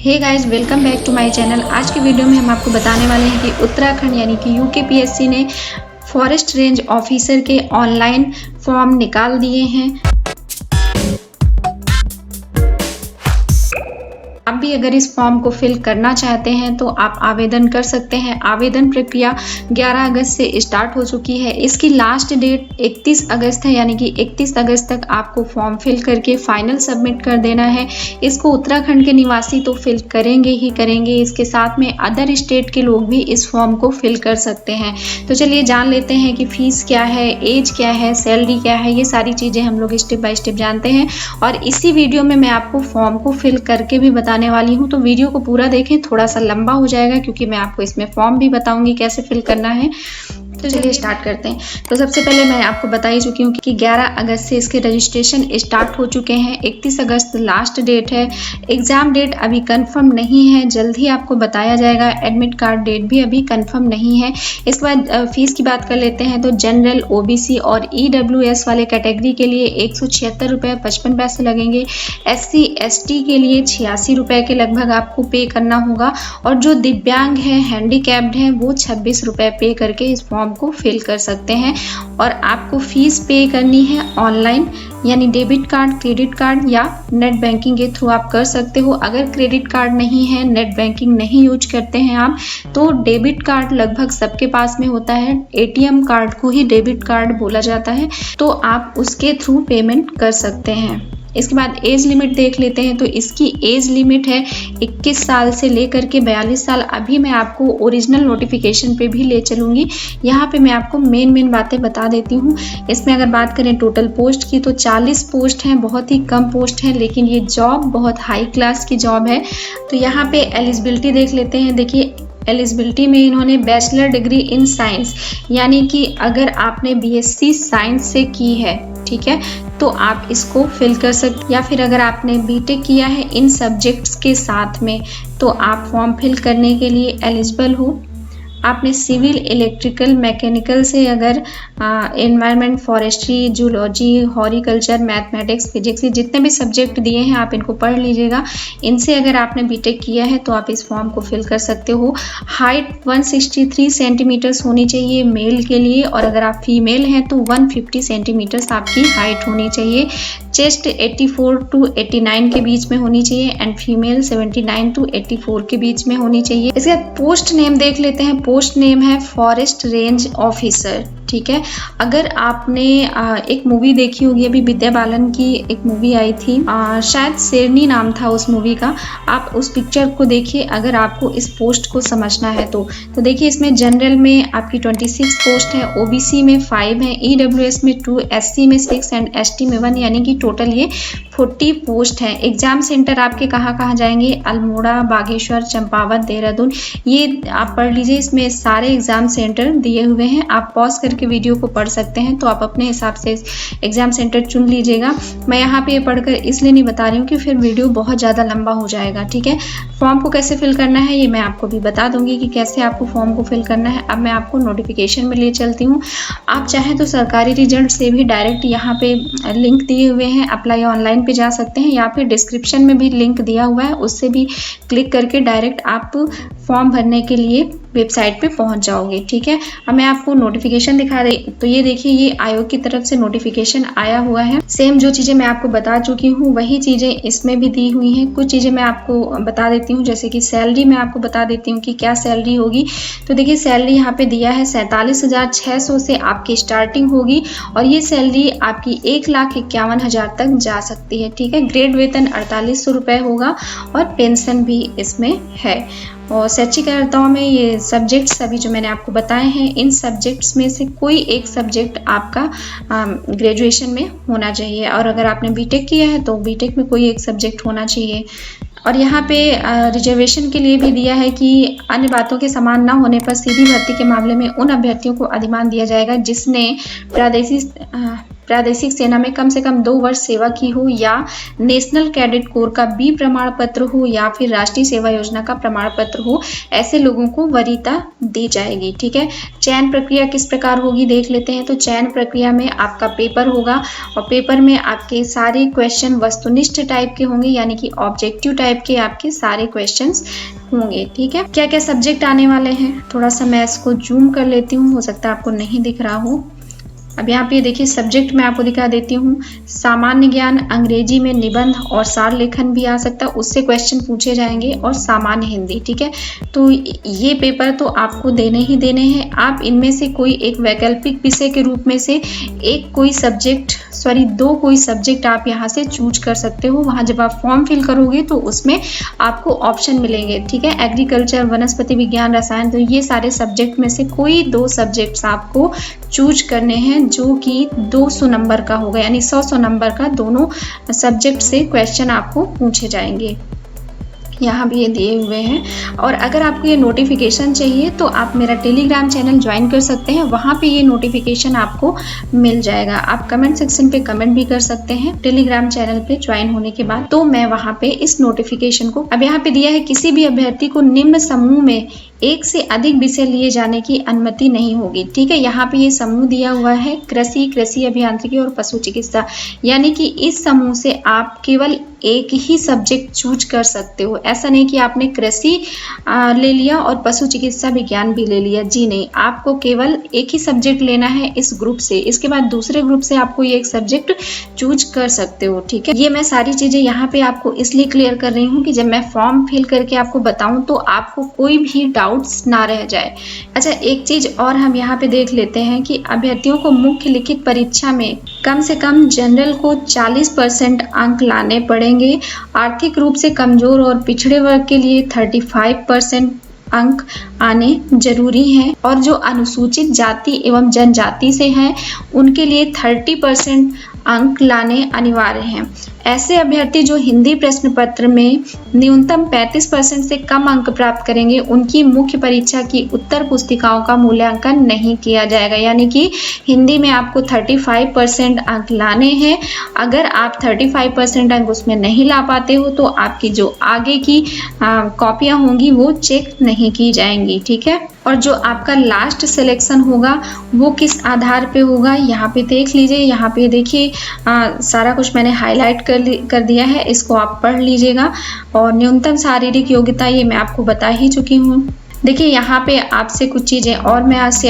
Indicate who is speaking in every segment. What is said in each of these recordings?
Speaker 1: Hey guys, welcome back to my channel. आज की video में हम आपको बताने वाले हैं कि उत्तराखंड यानी कि यूकेपीएससी ने फॉरेस्ट रेंज ऑफिसर के ऑनलाइन फॉर्म निकाल दिए हैं। आप भी अगर इस फॉर्म को फिल करना चाहते हैं तो आप आवेदन कर सकते हैं। आवेदन प्रक्रिया 11 अगस्त से स्टार्ट हो चुकी है। इसकी लास्ट डेट 31 अगस्त है, यानी कि 31 अगस्त तक आपको फॉर्म फिल करके फाइनल सबमिट कर देना है। इसको उत्तराखंड के निवासी तो फिल करेंगे ही करेंगे, इसके साथ में अदर स्टेट के लोग भी इस फॉर्म को फिल कर सकते हैं। तो चलिए जान लेते हैं कि फीस क्या है, एज क्या है, सैलरी क्या है, ये सारी चीज़ें हम लोग स्टेप बाय स्टेप जानते हैं। और इसी वीडियो में मैं आपको फॉर्म को फिल करके भी बताने वाली हूँ, तो वीडियो को पूरा देखें। थोड़ा सा लंबा हो जाएगा क्योंकि मैं आपको इसमें फॉर्म भी बताऊंगी कैसे फिल करना है। तो चलिए स्टार्ट करते हैं। तो सबसे पहले मैं आपको बता ही चुकी हूँ कि 11 अगस्त से इसके रजिस्ट्रेशन स्टार्ट हो चुके हैं। 31 अगस्त लास्ट डेट है। एग्ज़ाम डेट अभी कंफर्म नहीं है, जल्द ही आपको बताया जाएगा। एडमिट कार्ड डेट भी अभी कंफर्म नहीं है। इसके बाद फीस की बात कर लेते हैं। तो जनरल, ओबीसी और ईडब्ल्यूएस वाले कैटेगरी के लिए 176 रुपये 55 पैसे लगेंगे। SC ST के लिए 86 रुपये के लगभग आपको पे करना होगा। और जो दिव्यांग हैं, हैंडीकैप्ड हैं, वो 26 रुपये पे करके इस फॉर्म को फिल कर सकते हैं। और आपको फीस पे करनी है ऑनलाइन, यानी डेबिट कार्ड, क्रेडिट कार्ड या नेट बैंकिंग के थ्रू आप कर सकते हो। अगर क्रेडिट कार्ड नहीं है, नेट बैंकिंग नहीं यूज करते हैं आप, तो डेबिट कार्ड लगभग सबके पास में होता है। ATM कार्ड को ही डेबिट कार्ड बोला जाता है, तो आप उसके थ्रू पेमेंट कर सकते हैं। इसके बाद एज लिमिट देख लेते हैं। तो इसकी एज लिमिट है 21 साल से लेकर के 42 साल। अभी मैं आपको ओरिजिनल नोटिफिकेशन पे भी ले चलूँगी। यहाँ पे मैं आपको मेन बातें बता देती हूँ। इसमें अगर बात करें टोटल पोस्ट की, तो 40 पोस्ट हैं, बहुत ही कम पोस्ट हैं, लेकिन ये जॉब बहुत हाई क्लास की जॉब है। तो यहाँ पे एलिजिबिलिटी देख लेते हैं। देखिए, एलिजिबिलिटी में इन्होंने बैचलर डिग्री इन साइंस, यानी कि अगर आपने BSc साइंस से की है, ठीक है, तो आप इसको फिल कर सकते। या फिर अगर आपने बीटेक किया है इन सब्जेक्ट्स के साथ में, तो आप फॉर्म फिल करने के लिए एलिजिबल हो। आपने सिविल, इलेक्ट्रिकल, मैकेनिकल से अगर environment, forestry, zoology, horticulture, mathematics, physics, जितने भी सब्जेक्ट दिए हैं आप इनको पढ़ लीजिएगा। इनसे अगर आपने बीटेक किया है तो आप इस फॉर्म को फिल कर सकते हो। हाइट 163 सेंटीमीटर्स होनी चाहिए मेल के लिए, और अगर आप फीमेल हैं तो 150 सेंटीमीटर्स आपकी हाइट होनी चाहिए। चेस्ट 84 to 89 के बीच में होनी चाहिए एंड फीमेल 79 to 84 के बीच में होनी चाहिए। इसके बाद पोस्ट नेम देख लेते हैं। पोस्ट नेम है फॉरेस्ट रेंज ऑफिसर, ठीक है। अगर आपने एक मूवी देखी होगी, अभी विद्या बालन की एक मूवी आई थी, शायद शेरनी नाम था उस मूवी का, आप उस पिक्चर को देखिए अगर आपको इस पोस्ट को समझना है तो देखिए, इसमें जनरल में आपकी 26 पोस्ट है, OBC में 5 है, EWS में 2, SC में 6 एंड ST में 1, यानी कि टोटल ये 40 पोस्ट है। एग्जाम सेंटर आपके कहाँ जाएंगे? अल्मोड़ा, बागेश्वर, चंपावत, देहरादून, ये आप पढ़ लीजिए। इसमें सारे एग्जाम सेंटर दिए हुए हैं, आप पॉज करके वीडियो को पढ़ सकते हैं, तो आप अपने हिसाब से एग्जाम सेंटर चुन लीजिएगा। मैं यहाँ पे पढ़कर इसलिए नहीं बता रही हूँ कि फिर वीडियो बहुत ज़्यादा लंबा हो जाएगा, ठीक है। फॉर्म को कैसे फिल करना है ये मैं आपको भी बता दूंगी कि कैसे आपको फॉर्म को फिल करना है। अब मैं आपको नोटिफिकेशन में ले चलती हूँ। आप चाहें तो सरकारी रिजल्ट से भी डायरेक्ट यहाँ पे लिंक दिए हुए हैं, अप्लाई ऑनलाइन पे जा सकते हैं, या फिर डिस्क्रिप्शन में भी लिंक दिया हुआ है, उससे भी क्लिक करके डायरेक्ट आप फॉर्म भरने के लिए वेबसाइट पे पहुंच जाओगे, ठीक है। अब मैं आपको नोटिफिकेशन दिखा रही, तो ये देखिए, ये आयोग की तरफ से नोटिफिकेशन आया हुआ है। सेम जो चीज़ें मैं आपको बता चुकी हूँ वही चीज़ें इसमें भी दी हुई हैं। कुछ चीज़ें मैं आपको बता देती हूँ, जैसे कि सैलरी मैं आपको बता देती हूँ कि क्या सैलरी होगी। तो देखिए, सैलरी यहाँ पे दिया है 47,600 से आपकी स्टार्टिंग होगी, और ये सैलरी आपकी 1,51,000 तक जा सकती है, ठीक है। ग्रेड वेतन 4800 रुपये होगा, और पेंशन भी इसमें है। और शैक्षिक अर्हताओं में ये सब्जेक्ट्स सभी जो मैंने आपको बताए हैं, इन सब्जेक्ट्स में से कोई एक सब्जेक्ट आपका ग्रेजुएशन में होना चाहिए, और अगर आपने बीटेक किया है तो बीटेक में कोई एक सब्जेक्ट होना चाहिए। और यहाँ पे रिजर्वेशन के लिए भी दिया है कि अन्य बातों के समान न होने पर सीधी भर्ती के मामले में उन अभ्यर्थियों को अधिमान दिया जाएगा जिसने प्रादेशिक सेना में कम से कम 2 वर्ष सेवा की हो, या नेशनल कैडेट कोर का बी प्रमाण पत्र हो, या फिर राष्ट्रीय सेवा योजना का प्रमाण पत्र हो, ऐसे लोगों को वरीयता दी जाएगी। ठीक है, चयन प्रक्रिया किस प्रकार होगी देख लेते हैं। तो चयन प्रक्रिया में आपका पेपर होगा और पेपर में आपके सारे क्वेश्चन वस्तुनिष्ठ टाइप के होंगे, यानी कि ऑब्जेक्टिव टाइप के आपके सारे क्वेश्चंस होंगे। ठीक है, क्या क्या सब्जेक्ट आने वाले हैं, थोड़ा सा मैं इसको जूम कर लेती हूँ, हो सकता है आपको नहीं दिख रहा हो। अब यहाँ पे देखिए सब्जेक्ट मैं आपको दिखा देती हूँ। सामान्य ज्ञान, अंग्रेजी में निबंध और सार लेखन भी आ सकता है, उससे क्वेश्चन पूछे जाएंगे, और सामान्य हिंदी। ठीक है, तो ये पेपर तो आपको देने ही देने हैं। आप इनमें से कोई एक वैकल्पिक विषय के रूप में से दो कोई सब्जेक्ट आप यहाँ से चूज कर सकते हो। वहाँ जब आप फॉर्म फिल करोगे तो उसमें आपको ऑप्शन मिलेंगे। ठीक है, एग्रीकल्चर, वनस्पति विज्ञान, रसायन, तो ये सारे सब्जेक्ट में से कोई 2 सब्जेक्ट्स आपको चूज करने हैं, जो कि 200 नंबर का होगा, यानी 100 नंबर का दोनों सब्जेक्ट से क्वेश्चन आपको पूछे जाएंगे। यहाँ भी ये दिए हुए हैं। और अगर आपको ये नोटिफिकेशन चाहिए तो आप मेरा टेलीग्राम चैनल ज्वाइन कर सकते हैं, वहाँ पे ये नोटिफिकेशन आपको मिल जाएगा। आप कमेंट सेक्शन पे कमेंट भी कर सकते हैं टेलीग्राम चैनल पे ज्वाइन होने के बाद, तो मैं वहाँ पे इस नोटिफिकेशन को, अब यहाँ पे दिया है किसी भी अभ्यर्थी को निम्न समूह में 1 से अधिक विषय लिए जाने की अनुमति नहीं होगी। ठीक है, यहाँ पे ये समूह दिया हुआ है कृषि, कृषि अभियांत्रिकी और पशु चिकित्सा, यानी कि इस समूह से आप केवल एक ही सब्जेक्ट चूज कर सकते हो। ऐसा नहीं कि आपने कृषि ले लिया और पशु चिकित्सा विज्ञान भी ले लिया, जी नहीं, आपको केवल एक ही सब्जेक्ट लेना है इस ग्रुप से। इसके बाद दूसरे ग्रुप से आपको ये एक सब्जेक्ट चूज कर सकते हो। ठीक है, ये मैं सारी चीजें यहाँ पे आपको इसलिए क्लियर कर रही हूँ कि जब मैं फॉर्म फिल करके आपको बताऊँ तो आपको कोई भी डाउट्स ना रह जाए। अच्छा, एक चीज और हम यहाँ पे देख लेते हैं कि अभ्यर्थियों को मुख्य लिखित परीक्षा में कम से कम जनरल को 40% अंक लाने पड़ेंगे। आर्थिक रूप से कमजोर और पिछड़े वर्ग के लिए 35% अंक आने जरूरी हैं, और जो अनुसूचित जाति एवं जनजाति से हैं उनके लिए 30% अंक लाने अनिवार्य हैं। ऐसे अभ्यर्थी जो हिंदी प्रश्न पत्र में न्यूनतम 35% से कम अंक प्राप्त करेंगे, उनकी मुख्य परीक्षा की उत्तर पुस्तिकाओं का मूल्यांकन नहीं किया जाएगा। यानी कि हिंदी में आपको 35% अंक लाने हैं। अगर आप 35% अंक उसमें नहीं ला पाते हो तो आपकी जो आगे की कॉपियां होंगी वो चेक नहीं की जाएंगी। ठीक है, और जो आपका लास्ट सिलेक्शन होगा वो किस आधार पे होगा, यहाँ पे देख लीजिए। यहाँ पे देखिए सारा कुछ मैंने हाईलाइट कर दिया है, इसको आप पढ़ लीजिएगा। और न्यूनतम शारीरिक योग्यता ये मैं आपको बता ही चुकी हूँ। देखिए यहाँ पे आपसे कुछ चीज़ें और मैं आज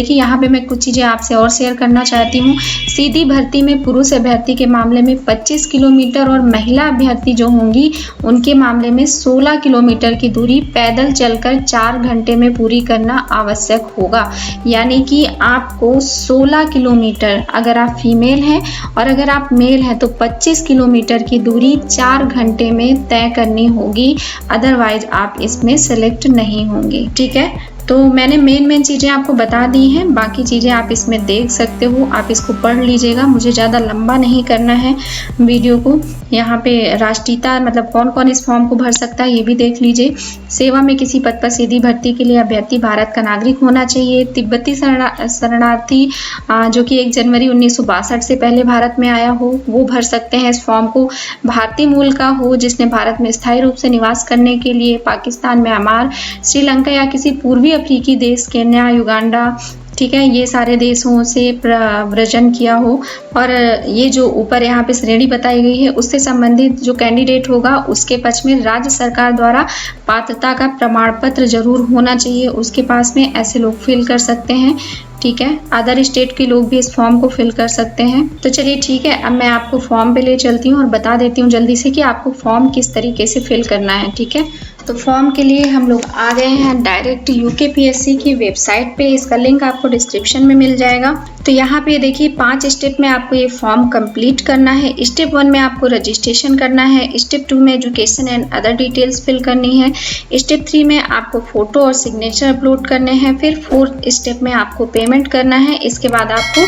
Speaker 1: यहाँ पे मैं कुछ चीज़ें आपसे और शेयर करना चाहती हूँ। सीधी भर्ती में पुरुष अभ्यर्थी के मामले में 25 किलोमीटर और महिला अभ्यर्थी जो होंगी उनके मामले में 16 किलोमीटर की दूरी पैदल चलकर 4 घंटे में पूरी करना आवश्यक होगा। यानी कि आपको 16 किलोमीटर अगर आप फीमेल हैं और अगर आप मेल हैं तो 25 किलोमीटर की दूरी 4 घंटे में तय करनी होगी, अदरवाइज आप इसमें सेलेक्ट नहीं होंगे। ठीक है, तो मैंने मेन चीज़ें आपको बता दी हैं, बाकी चीज़ें आप इसमें देख सकते हो, आप इसको पढ़ लीजिएगा। मुझे ज़्यादा लंबा नहीं करना है वीडियो को। यहाँ पे राष्ट्रीयता मतलब कौन कौन इस फॉर्म को भर सकता है ये भी देख लीजिए। सेवा में किसी पद पर सीधी भर्ती के लिए अभ्यर्थी भारत का नागरिक होना चाहिए। तिब्बती शरणार्थी जो कि 1 जनवरी 1962 से पहले भारत में आया हो वो भर सकते हैं इस फॉर्म को। भारतीय मूल का हो जिसने भारत में स्थायी रूप से निवास करने के लिए पाकिस्तान, म्यांमार, श्रीलंका या किसी पूर्वी अफ्रीकी देश, केन्या, युगांडा, ठीक है, ये सारे देशों से व्रजन किया हो। और ये जो ऊपर यहाँ पे श्रेणी बताई गई है उससे संबंधित जो कैंडिडेट होगा उसके पक्ष में राज्य सरकार द्वारा पात्रता का प्रमाण पत्र जरूर होना चाहिए उसके पास में, ऐसे लोग फिल कर सकते हैं। ठीक है, अदर स्टेट के लोग भी इस फॉर्म को फिल कर सकते हैं। तो चलिए ठीक है, अब मैं आपको फॉर्म पे ले चलती हूँ और बता देती हूँ जल्दी से कि आपको फॉर्म किस तरीके से फिल करना है। ठीक है, तो फॉर्म के लिए हम लोग आ गए हैं डायरेक्ट यूकेपीएससी की वेबसाइट पे, इसका लिंक आपको डिस्क्रिप्शन में मिल जाएगा। तो यहाँ पे देखिए 5 स्टेप में आपको ये फॉर्म कंप्लीट करना है। स्टेप 1 में आपको रजिस्ट्रेशन करना है। स्टेप 2 में education and other details fill करनी है। स्टेप 3 में आपको फोटो और सिग्नेचर अपलोड करने हैं। फिर 4th स्टेप में आपको पेमेंट करना है। इसके बाद आपको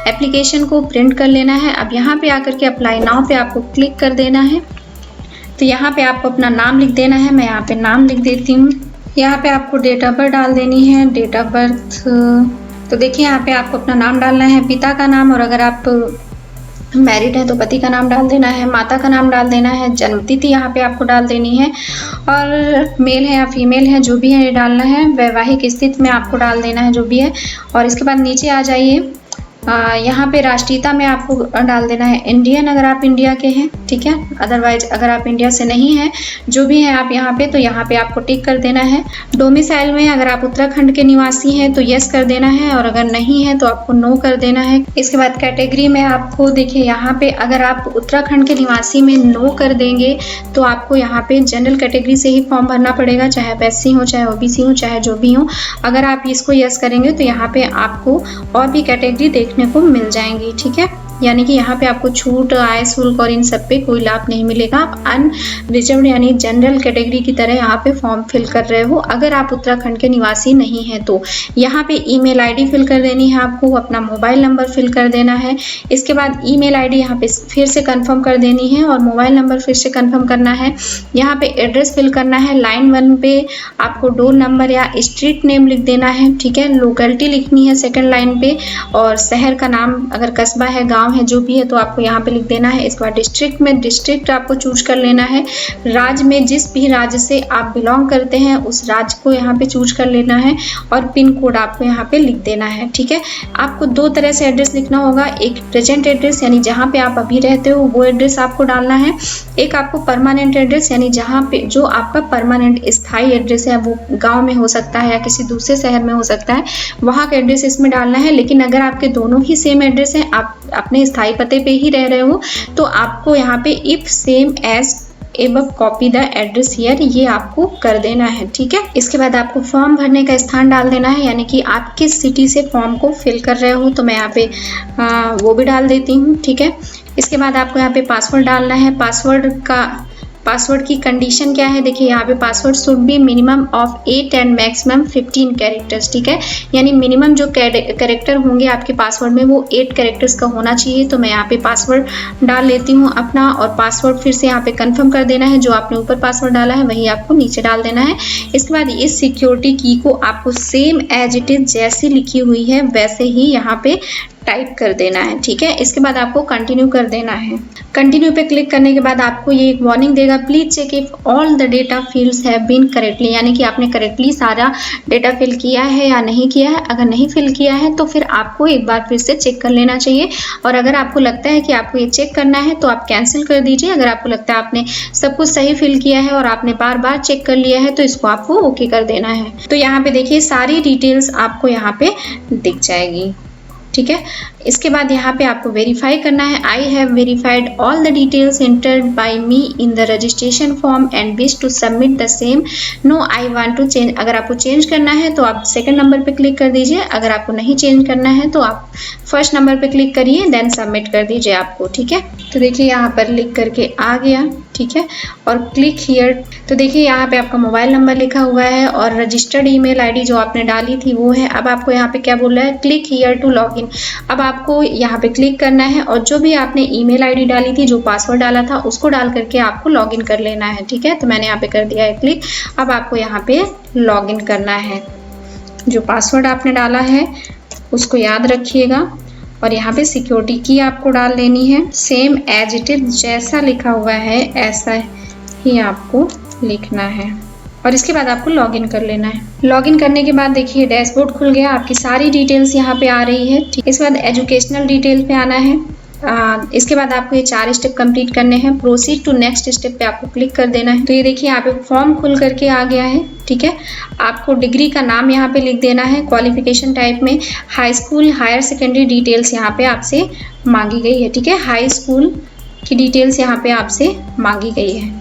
Speaker 1: एप्लीकेशन को प्रिंट कर लेना है। अब यहाँ पे आकर के अप्लाई नाउ पे आपको क्लिक कर देना है। तो यहाँ पे आपको अपना नाम लिख देना है, मैं यहाँ पे नाम लिख देती हूँ। यहाँ पे आपको डेट ऑफ बर्थ डाल देनी है, डेट ऑफ बर्थ तो देखिए यहाँ पे आपको अपना नाम डालना है, पिता का नाम, और अगर आप मैरिड है तो पति का नाम डाल देना है, माता का नाम डाल देना है, जन्मतिथि यहाँ पे आपको डाल देनी है, और मेल है या फीमेल है जो भी है ये डालना है, वैवाहिक स्थिति में आपको डाल देना है जो भी है। और इसके बाद नीचे आ जाइए, यहाँ पे राष्ट्रीयता में आपको डाल देना है इंडियन अगर आप इंडिया के हैं, ठीक है। अदरवाइज अगर आप इंडिया से नहीं हैं, जो भी हैं आप यहाँ पे, तो यहाँ पे आपको टिक कर देना है। डोमिसाइल में अगर आप उत्तराखंड के निवासी हैं तो यस कर देना है, और अगर नहीं है तो आपको नो कर देना है। इसके बाद कैटेगरी में आपको देखिए यहाँ पे अगर आप उत्तराखंड के निवासी में नो कर देंगे तो आपको यहाँ पे जनरल कैटेगरी से ही फॉर्म भरना पड़ेगा, चाहे आप SC हो, चाहे OBC हो, चाहे जो भी हो। अगर आप इसको यस करेंगे तो यहाँ पे आपको और भी कैटेगरी देखने को मिल जाएंगी, ठीक है। यानी कि यहाँ पे आपको छूट, आय शुल्क और इन सब पे कोई लाभ नहीं मिलेगा। आप अनरिजर्व्ड यानी जनरल कैटेगरी की तरह यहाँ पे फॉर्म फिल कर रहे हो अगर आप उत्तराखंड के निवासी नहीं हैं तो। यहाँ पे ईमेल आईडी फिल कर देनी है आपको, अपना मोबाइल नंबर फिल कर देना है। इसके बाद ईमेल आईडी यहाँ पे फिर से कंफर्म कर देनी है और मोबाइल नंबर फिर से कंफर्म करना है। यहाँ पे एड्रेस फिल करना है। लाइन 1 पे आपको डोर नंबर या स्ट्रीट नेम लिख देना है, ठीक है। लोकेलिटी लिखनी है सेकेंड लाइन पे, और शहर का नाम अगर कस्बा है, गाँव है, जो भी है तो आपको यहाँ पे लिख देना है। इसके बाद डिस्ट्रिक्ट में डिस्ट्रिक्ट आपको चूज कर लेना है। राज्य में जिस भी राज्य से आप बिलोंग करते हैं उस राज्य को यहाँ पे चूज कर लेना है, और पिन कोड आपको यहाँ पे लिख देना है, ठीक है। आपको 2 तरह से एड्रेस लिखना होगा, एक प्रेजेंट एड्रेस यानी जहाँ पे आप अभी रहते हो वो एड्रेस आपको डालना है, एक आपको परमानेंट एड्रेस यानी जहाँ पे जो आपका परमानेंट स्थायी एड्रेस है, वो गाँव में हो सकता है या किसी दूसरे शहर में हो सकता है, वहाँ का एड्रेस इसमें डालना है। लेकिन अगर आपके दोनों ही सेम एड्रेस है, आप अपने स्थायी पते पे ही रह रहे हो, तो आपको यहाँ पे if same as above copy the address here ये आपको कर देना है, ठीक है। इसके बाद आपको फॉर्म भरने का स्थान डाल देना है, यानी कि आप किस सिटी से फॉर्म को फिल कर रहे हो, तो मैं यहाँ पे वो भी डाल देती हूँ, ठीक है। इसके बाद आपको यहाँ पे पासवर्ड डालना है। पासवर्ड की कंडीशन क्या है, देखिए यहाँ पे password should be minimum of 8 and maximum 15 characters, ठीक है। यानी मिनिमम जो कैरेक्टर होंगे आपके पासवर्ड में वो 8 कैरेक्टर्स का होना चाहिए। तो मैं यहाँ पे पासवर्ड डाल लेती हूँ अपना, और पासवर्ड फिर से यहाँ पे कंफर्म कर देना है। जो आपने ऊपर पासवर्ड डाला है वही आपको नीचे डाल देना है। इसके बाद इस सिक्योरिटी की को आपको सेम एज इट इज जैसी लिखी हुई है वैसे ही यहाँ पे टाइप कर देना है, ठीक है। इसके बाद आपको कंटिन्यू कर देना है। कंटिन्यू पे क्लिक करने के बाद आपको ये एक वार्निंग देगा, please check if all the data fields have been correctly, यानी कि आपने करेक्टली सारा डेटा फिल किया है या नहीं किया है। अगर नहीं फिल किया है तो फिर आपको एक बार फिर से चेक कर लेना चाहिए, और अगर आपको लगता है कि आपको ये चेक करना है तो आप कैंसिल कर दीजिए। अगर आपको लगता है आपने सब कुछ सही फिल किया है और आपने बार बार चेक कर लिया है तो इसको आपको ओके कर देना है। तो यहाँ पे देखिए सारी डिटेल्स आपको यहाँ पे दिख जाएगी, ठीक है। इसके बाद यहाँ पे आपको वेरीफाई करना है। I have verified all the details entered by me in the registration form and wish to submit the same, no I want to change. अगर आपको चेंज करना है तो आप सेकंड नंबर पे क्लिक कर दीजिए, अगर आपको नहीं चेंज करना है तो आप फर्स्ट नंबर पे क्लिक करिए, देन सबमिट कर दीजिए आपको, ठीक है। तो देखिए यहाँ पर लिख करके आ गया, ठीक है। और क्लिक हियर, तो देखिए यहाँ पे आपका मोबाइल नंबर लिखा हुआ है और रजिस्टर्ड ईमेल आईडी जो आपने डाली थी वो है। अब आपको यहाँ पे क्या बोल रहा है, क्लिक हियर टू लॉगिन। अब आपको यहाँ पे क्लिक करना है और जो भी आपने ईमेल आईडी डाली थी, जो पासवर्ड डाला था, उसको डाल करके आपको लॉगिन कर लेना है, ठीक है। तो मैंने यहाँ पे कर दिया है क्लिक। अब आपको यहाँ पे लॉगिन करना है। जो पासवर्ड आपने डाला है उसको याद रखिएगा, और यहाँ पे सिक्योरिटी की आपको डाल लेनी है। सेम एज इट इज जैसा लिखा हुआ है ऐसा ही आपको लिखना है, और इसके बाद आपको लॉगिन कर लेना है। लॉगिन करने के बाद देखिए डैशबोर्ड खुल गया, आपकी सारी डिटेल्स यहाँ पे आ रही है, ठीक। इसके बाद एजुकेशनल डिटेल पे आना है। इसके बाद आपको ये 4 स्टेप कंप्लीट करने हैं। प्रोसीड टू नेक्स्ट स्टेप पे आपको क्लिक कर देना है। तो ये देखिए यहाँ पे फॉर्म खुल करके आ गया है, ठीक है। आपको डिग्री का नाम यहाँ पे लिख देना है। क्वालिफिकेशन टाइप में high school, higher secondary details यहाँ पे आपसे मांगी गई है, ठीक है। हाई स्कूल की डिटेल्स यहाँ पे आपसे मांगी गई है,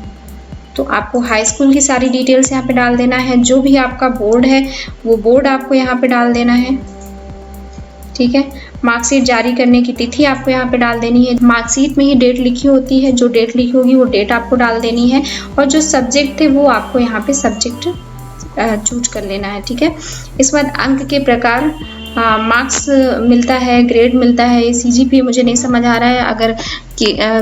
Speaker 1: तो आपको हाई स्कूल की सारी डिटेल्स यहाँ पे डाल देना है। जो भी आपका बोर्ड है वो बोर्ड आपको यहाँ पे डाल देना है, ठीक है। मार्कशीट जारी करने की तिथि आपको यहाँ पे डाल देनी है। मार्कशीट में ही डेट लिखी होती है, जो डेट लिखी होगी वो डेट आपको डाल देनी है, और जो सब्जेक्ट थे वो आपको यहाँ पे सब्जेक्ट चूज कर लेना है, ठीक है। इस बाद अंक के प्रकार मार्क्स मिलता है, ग्रेड मिलता है, सीजीपीए मुझे नहीं समझ आ रहा है। अगर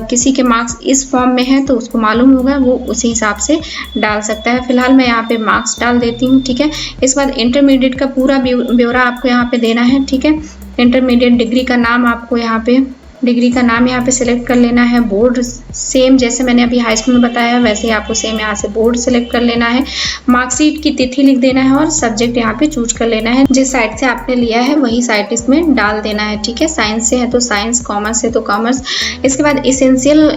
Speaker 1: किसी के मार्क्स इस फॉर्म में है तो उसको मालूम होगा, वो उसी हिसाब से डाल सकता है। फिलहाल मैं यहाँ पे मार्क्स डाल देती हूँ, ठीक है। इसके बाद इंटरमीडिएट का पूरा ब्यौरा आपको यहाँ पे देना है, ठीक है। इंटरमीडिएट डिग्री का नाम आपको यहाँ पे सिलेक्ट कर लेना है। बोर्ड सेम जैसे मैंने अभी हाई स्कूल में बताया वैसे ही आपको सेम यहाँ से बोर्ड सिलेक्ट कर लेना है। मार्कशीट की तिथि लिख देना है और सब्जेक्ट यहाँ पे चूज कर लेना है। जिस साइड से आपने लिया है वही साइड इसमें डाल देना है, ठीक है। साइंस से है तो साइंस, कॉमर्स से तो कॉमर्स। इसके बाद एसेंशियल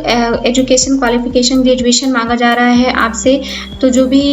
Speaker 1: एजुकेशन क्वालिफिकेशन ग्रेजुएशन मांगा जा रहा है आपसे, तो जो भी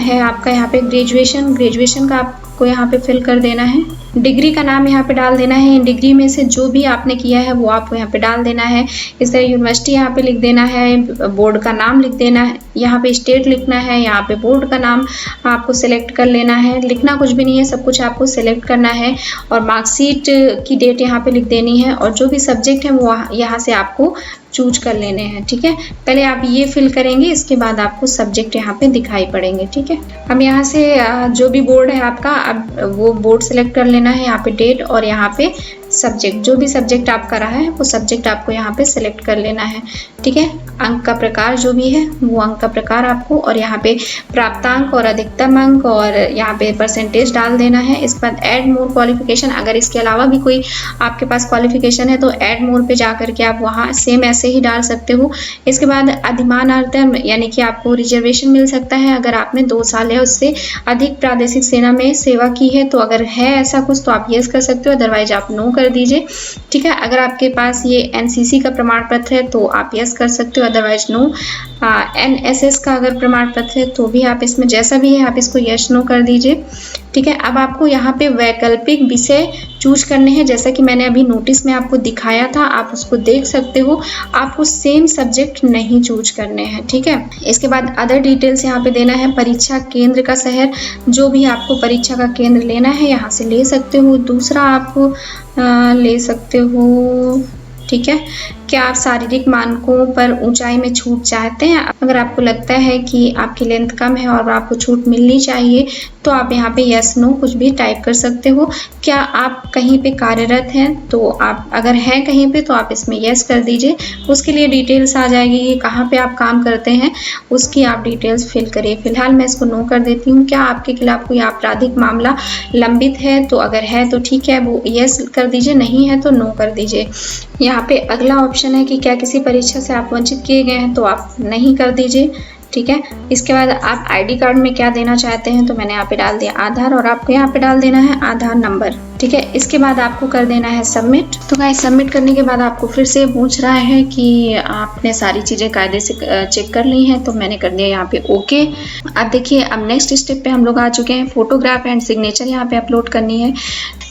Speaker 1: है आपका यहाँ पे ग्रेजुएशन का आपको यहाँ पे फिल कर देना है। डिग्री का नाम यहाँ पे डाल देना है। डिग्री में से जो भी आपने किया है वो आपको यहाँ पे डाल देना है। इस तरह यूनिवर्सिटी यहाँ पे लिख देना है, बोर्ड का नाम लिख देना है, यहाँ पे स्टेट लिखना है, यहाँ पे बोर्ड का नाम आपको सिलेक्ट कर लेना है। लिखना कुछ भी नहीं है, सब कुछ आपको सिलेक्ट करना है और मार्कशीट की डेट यहाँ पे लिख देनी है और जो भी सब्जेक्ट है वो यहाँ से आपको चूज कर लेने हैं, ठीक है। पहले आप ये फिल करेंगे, इसके बाद आपको सब्जेक्ट यहाँ पे दिखाई पड़ेंगे, ठीक है। अब यहाँ से जो भी बोर्ड है आपका, अब वो बोर्ड सिलेक्ट कर लेना है। यहाँ पे डेट और यहाँ पे सब्जेक्ट, जो भी सब्जेक्ट आपका रहा है वो सब्जेक्ट आपको यहाँ पे सिलेक्ट कर लेना है, ठीक है। अंक का प्रकार जो भी है वो अंक का प्रकार आपको, और यहाँ पे प्राप्तांक और अधिकतम अंक और यहाँ पे परसेंटेज डाल देना है। इसके बाद ऐड मोर क्वालिफिकेशन, अगर इसके अलावा भी कोई आपके पास क्वालिफिकेशन है तो ऐड मोर पे जा करके आप वहाँ सेम ऐसे ही डाल सकते हो। इसके बाद अधिमानार्थम यानी कि आपको रिजर्वेशन मिल सकता है अगर आपने 2 साल या उससे अधिक प्रादेशिक सेना में सेवा की है, तो अगर है ऐसा कुछ तो आप यस कर सकते हो, अदरवाइज आप नो कर दीजिए, ठीक है। अगर आपके पास ये एनसीसी का प्रमाण पत्र है तो आप यस कर सकते हो, अदरवाइज नो। एनएसएस का अगर प्रमाण पत्र है तो भी आप इसमें जैसा भी है आप इसको यस नो कर दीजिए, ठीक है। अब आपको यहाँ पे वैकल्पिक विषय चूज करने हैं, जैसा कि मैंने अभी नोटिस में आपको दिखाया था, आप उसको देख सकते हो। आपको सेम सब्जेक्ट नहीं चूज करने हैं, ठीक है। इसके बाद अदर डिटेल्स यहाँ पे देना है। परीक्षा केंद्र का शहर, जो भी आपको परीक्षा का केंद्र लेना है यहाँ से ले सकते हो। दूसरा आप ले सकते हो, ठीक है। क्या आप शारीरिक मानकों पर ऊंचाई में छूट चाहते हैं? अगर आपको लगता है कि आपकी लेंथ कम है और आपको छूट मिलनी चाहिए तो आप यहाँ पे यस नो कुछ भी टाइप कर सकते हो। क्या आप कहीं पे कार्यरत हैं? तो आप अगर हैं कहीं पे तो आप इसमें यस कर दीजिए। उसके लिए डिटेल्स आ जाएगी कि कहाँ पे आप काम करते हैं, उसकी आप डिटेल्स फिल करिए। फिलहाल मैं इसको नो कर देती हूँ। क्या आपके खिलाफ कोई आपराधिक मामला लंबित है? तो अगर है तो ठीक है, वो यस कर दीजिए, नहीं है तो नो कर दीजिए। यहाँ पे अगला ऑप्शन है कि क्या किसी परीक्षा से आप वंचित किए गए हैं, तो आप नहीं कर दीजिए, ठीक है। इसके बाद आप आईडी कार्ड में क्या देना चाहते हैं, तो मैंने यहाँ पे डाल दिया आधार, और आपको यहाँ पे डाल देना है आधार नंबर, ठीक है। इसके बाद आपको कर देना है सबमिट। तो गाइस सबमिट करने के बाद आपको फिर से पूछ रहा है कि आपने सारी चीज़ें कायदे से चेक कर ली हैं, तो मैंने कर दिया यहाँ पे ओके। अब देखिए, अब नेक्स्ट स्टेप पे हम लोग आ चुके हैं। फोटोग्राफ एंड सिग्नेचर यहाँ पे अपलोड करनी है।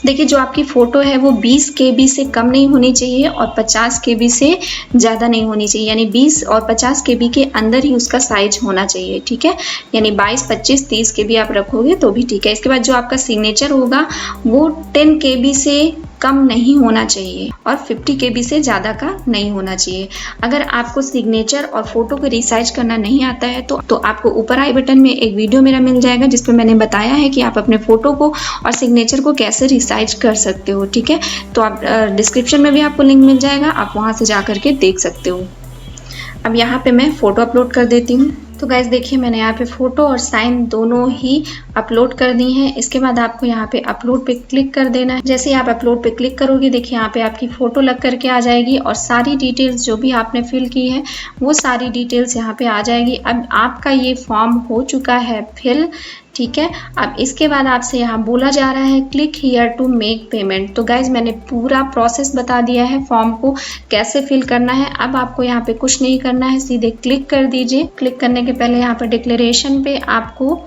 Speaker 1: देखिए, जो आपकी फ़ोटो है वो 20 KB से कम नहीं होनी चाहिए और 50 KB से ज़्यादा नहीं होनी चाहिए, यानी 20 और 50 KB के अंदर ही उसका साइज होना चाहिए, ठीक है। यानी 22, 25, 30 KB आप रखोगे तो भी ठीक है। इसके बाद जो आपका सिग्नेचर होगा वो 10 KB से कम नहीं होना चाहिए और 50 KB से ज़्यादा का नहीं होना चाहिए। अगर आपको सिग्नेचर और फोटो को रिसाइज करना नहीं आता है तो आपको ऊपर आई बटन में एक वीडियो मेरा मिल जाएगा जिस पर मैंने बताया है कि आप अपने फोटो को और सिग्नेचर को कैसे रिसाइज कर सकते हो, ठीक है। तो आप डिस्क्रिप्शन में भी आपको लिंक मिल जाएगा, आप वहाँ से जा करके देख सकते हो। अब यहाँ पे मैं फ़ोटो अपलोड कर देती हूँ। तो गाइस देखिए, मैंने यहाँ पे फ़ोटो और साइन दोनों ही अपलोड कर दी हैं। इसके बाद आपको यहाँ पे अपलोड पे क्लिक कर देना है। जैसे ही आप अपलोड पे क्लिक करोगे, देखिए यहाँ पे आपकी फ़ोटो लग करके आ जाएगी और सारी डिटेल्स जो भी आपने फिल की है वो सारी डिटेल्स यहाँ पे आ जाएगी। अब आपका ये फॉर्म हो चुका है फिल, ठीक है। अब इसके बाद आपसे यहाँ बोला जा रहा है click here to make payment. तो गाइज मैंने पूरा प्रोसेस बता दिया है फॉर्म को कैसे फिल करना है। अब आपको यहाँ पे कुछ नहीं करना है, सीधे क्लिक कर दीजिए। क्लिक करने के पहले यहाँ पर डिक्लेरेशन पे आपको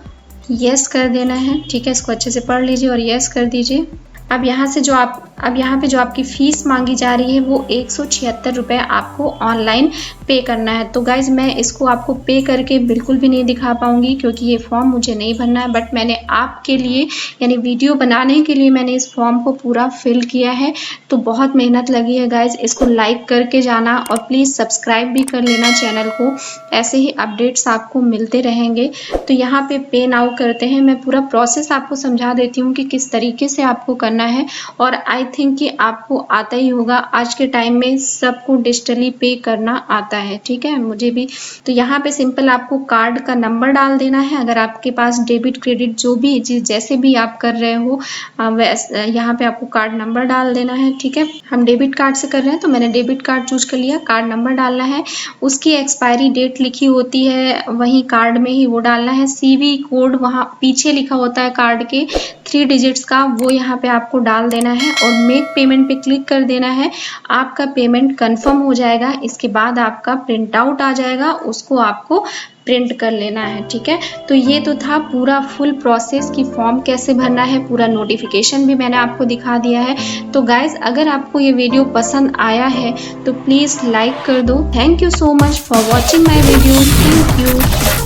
Speaker 1: यस कर देना है, ठीक है। इसको अच्छे से पढ़ लीजिए और यस कर दीजिए। अब यहाँ से जो आप अब यहाँ पे जो आपकी फ़ीस मांगी जा रही है वो 176 रुपये आपको ऑनलाइन पे करना है। तो गाइज़ मैं इसको आपको पे करके बिल्कुल भी नहीं दिखा पाऊँगी क्योंकि ये फॉर्म मुझे नहीं भरना है, बट मैंने आपके लिए यानी वीडियो बनाने के लिए मैंने इस फॉर्म को पूरा फिल किया है। तो बहुत मेहनत लगी है गाइज़, इसको लाइक करके जाना और प्लीज़ सब्सक्राइब भी कर लेना चैनल को, ऐसे ही अपडेट्स आपको मिलते रहेंगे। तो यहाँ पे पे नाउ करते हैं। मैं पूरा प्रोसेस आपको समझा देती हूँ कि किस तरीके से आपको करना है, और आई थिंक कि आपको आता ही होगा। आज के टाइम में सबको डिजिटली पे करना आता है, ठीक है, मुझे भी। तो यहाँ पे सिंपल आपको कार्ड का नंबर डाल देना है। अगर आपके पास डेबिट क्रेडिट जो भी जैसे भी आप कर रहे हो वैसे यहाँ पे आपको कार्ड नंबर डाल देना है, ठीक है। हम डेबिट कार्ड से कर रहे हैं तो मैंने डेबिट कार्ड चूज कर लिया। कार्ड नंबर डालना है, उसकी एक्सपायरी डेट लिखी होती है वहीं कार्ड में ही वो डालना है। सीवी कोड वहाँ पीछे लिखा होता है कार्ड के 3 डिजिट्स का, वो यहाँ पे आपको डाल देना है और मेक पेमेंट पे क्लिक कर देना है। आपका पेमेंट कंफर्म हो जाएगा। इसके बाद आपका प्रिंट आउट आ जाएगा, उसको आपको प्रिंट कर लेना है, ठीक है। तो ये तो था पूरा फुल प्रोसेस कि फॉर्म कैसे भरना है, पूरा नोटिफिकेशन भी मैंने आपको दिखा दिया है। तो गाइज अगर आपको ये वीडियो पसंद आया है तो प्लीज़ लाइक कर दो। Thank you so much for watching my video. Thank you.